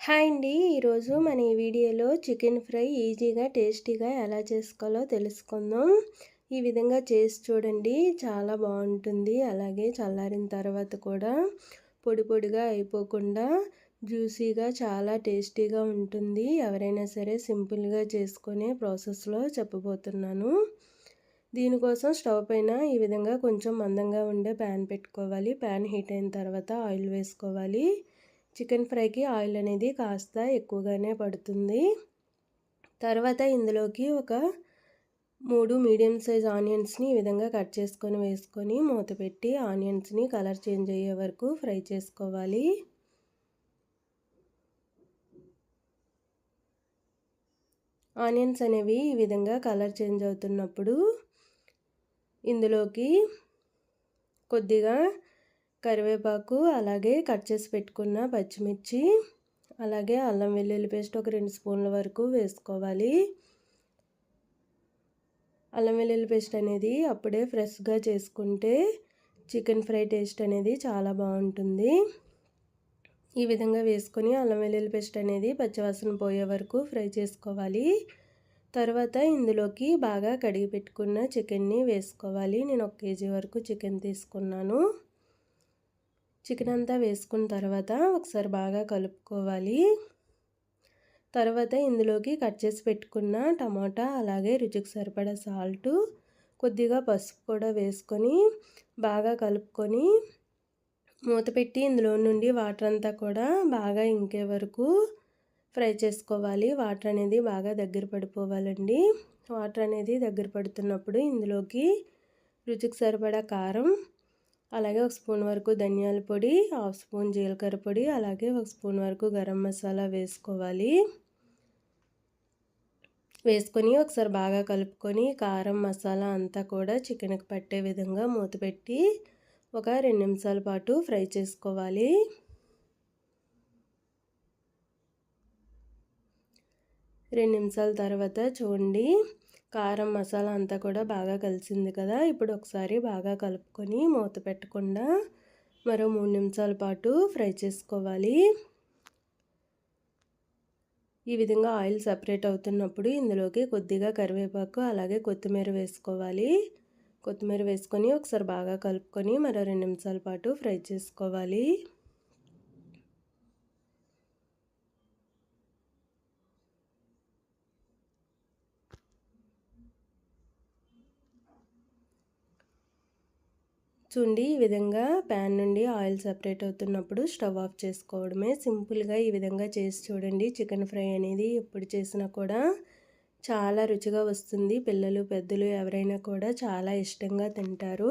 Hi అండి. ఈరోజు మన ఈ వీడియోలో చికెన్ ఫ్రై ఈజీగా టేస్టీగా ఎలా చేసుకోవాలో తెలుసుకుందాం. ఈ విధంగా చేసి చూడండి, చాలా బాగుంటుంది. అలాగే చల్లారిన తర్వాత కూడా పొడి పొడిగా అయిపోకుండా జ్యూసీగా చాలా టేస్టీగా ఉంటుంది. ఎవరైనా సరే సింపుల్గా చేసుకునే ప్రాసెస్లో చెప్పబోతున్నాను. దీనికోసం స్టవ్ పైన ఈ విధంగా కొంచెం మందంగా ఉండే ప్యాన్ పెట్టుకోవాలి. ప్యాన్ హీట్ అయిన తర్వాత ఆయిల్ వేసుకోవాలి. చికెన్ ఫ్రైకి ఆయిల్ అనేది కాస్త ఎక్కువగానే పడుతుంది. తర్వాత ఇందులోకి ఒక 3 మీడియం సైజ్ ఆనియన్స్ని ఈ విధంగా కట్ చేసుకొని వేసుకొని మూత పెట్టి ఆనియన్స్ని కలర్ చేంజ్ అయ్యే వరకు ఫ్రై చేసుకోవాలి. ఆనియన్స్ అనేవి ఈ విధంగా కలర్ చేంజ్ అవుతున్నప్పుడు ఇందులోకి కొద్దిగా కరివేపాకు, అలాగే కట్ చేసి పెట్టుకున్న పచ్చిమిర్చి, అలాగే అల్లం వెల్లుల్లి పేస్ట్ ఒక 2 స్పూన్ల వరకు వేసుకోవాలి. అల్లం వెల్లుల్లి పేస్ట్ అనేది అప్పుడే ఫ్రెష్గా చేసుకుంటే చికెన్ ఫ్రై టేస్ట్ అనేది చాలా బాగుంటుంది. ఈ విధంగా వేసుకొని అల్లం వెల్లుల్లి పేస్ట్ అనేది పచ్చివాసన పోయే వరకు ఫ్రై చేసుకోవాలి. తర్వాత ఇందులోకి బాగా కడిగి పెట్టుకున్న చికెన్ని వేసుకోవాలి. నేను 1 కేజీ వరకు చికెన్ తీసుకున్నాను. చికెన్ అంతా వేసుకున్న తర్వాత ఒకసారి బాగా కలుపుకోవాలి. తర్వాత ఇందులోకి కట్ చేసి పెట్టుకున్న టమాటా, అలాగే రుచికి సరిపడా సాల్టు, కొద్దిగా పసుపు కూడా వేసుకొని బాగా కలుపుకొని మూత పెట్టి ఇందులో నుండి వాటర్ అంతా కూడా బాగా ఇంకే వరకు ఫ్రై చేసుకోవాలి. వాటర్ అనేది బాగా దగ్గర పడిపోవాలండి. వాటర్ అనేది దగ్గర పడుతున్నప్పుడు ఇందులోకి రుచికి సరిపడా కారం, అలాగే 1 స్పూన్ వరకు ధనియాల పొడి, 1/2 స్పూన్ జీలకర్ర పొడి, అలాగే 1 స్పూన్ వరకు గరం మసాలా వేసుకోవాలి. వేసుకొని ఒకసారి బాగా కలుపుకొని కారం మసాలా అంతా కూడా చికెన్కి పట్టే విధంగా మూత పెట్టి ఒక 2 నిమిషాల పాటు ఫ్రై చేసుకోవాలి. రెండు నిమిషాల తర్వాత చూడండి, కారం మసాలా అంతా కూడా బాగా కలిసింది కదా. ఇప్పుడు ఒకసారి బాగా కలుపుకొని మూత పెట్టకుండా మరో 3 నిమిషాల పాటు ఫ్రై చేసుకోవాలి. ఈ విధంగా ఆయిల్ సపరేట్ అవుతున్నప్పుడు ఇందులోకి కొద్దిగా కరివేపాకు, అలాగే కొత్తిమీర వేసుకోవాలి. కొత్తిమీర వేసుకొని ఒకసారి బాగా కలుపుకొని మరో 2 నిమిషాల పాటు ఫ్రై చేసుకోవాలి. చూడండి, ఈ విధంగా ప్యాన్ నుండి ఆయిల్ సపరేట్ అవుతున్నప్పుడు స్టవ్ ఆఫ్ చేసుకోవడమే. సింపుల్గా ఈ విధంగా చేసి చూడండి. చికెన్ ఫ్రై అనేది ఎప్పుడు చేసినా కూడా చాలా రుచిగా వస్తుంది. పిల్లలు, పెద్దలు ఎవరైనా కూడా చాలా ఇష్టంగా తింటారు.